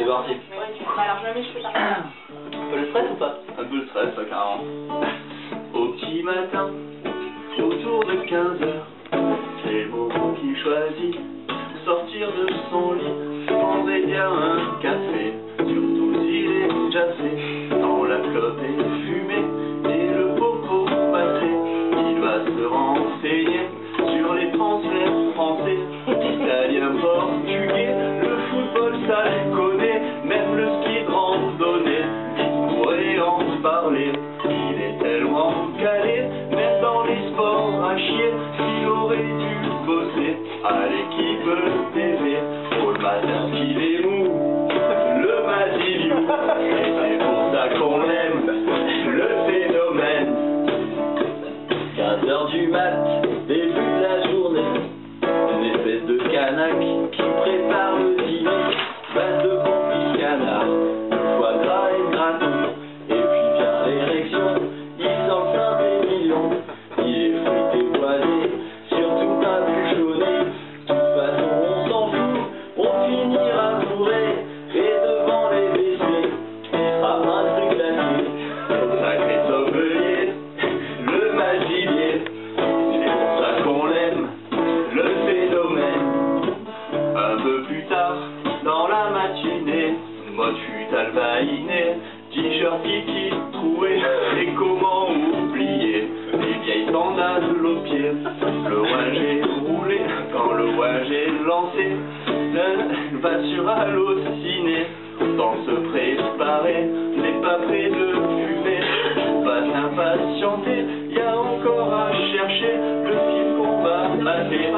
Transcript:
C'est parti. Bah alors je mets mes cheveux par terre. Un peu le stress ou pas? Un peu le stress, carrément. Au petit matin, autour de 15h, c'est le moment qu'il choisit. Sortir de son lit, prendrait bien un café, surtout s'il est déjà fait. Dans la clope est fumée et le popo passé, il va se renseigner sur les transferts français, italien, portugais, le football ça le connaît, même le ski de randonnée, il pourrait en parler. Il est tellement calé, même dans les sports à chier, qu'il aurait dû bosser à l'équipe TV. Pour le matin qu'il est mou, le Maziliou, et c'est pour ça qu'on l'aime, le phénomène. 15h du mat, début de la journée, une espèce de canaque qui prépare le dîner, base de confit canard, le foie gras et le gratin, et puis vient l'érection, il sent le sein des millions, il est frité boisé, surtout pas bouchonné, de toute façon on s'en fout, on finira bourré, et devant les WC, il sera un truc glacé, sacré sommelier, le Mazilier, c'est pour ça qu'on l'aime, le phénomène. Un peu plus tard, dans la matinée, mode fut albaïné, t-shirt kiki troué, et comment oublier les vieilles sandales aux pieds, le ouinge est roulé, quand le ouinge est lancé, va sur Allociné, autant se préparer, n'est pas près de fumer, faut pas s'impatienter, y a encore à chercher le film qu'on va mater.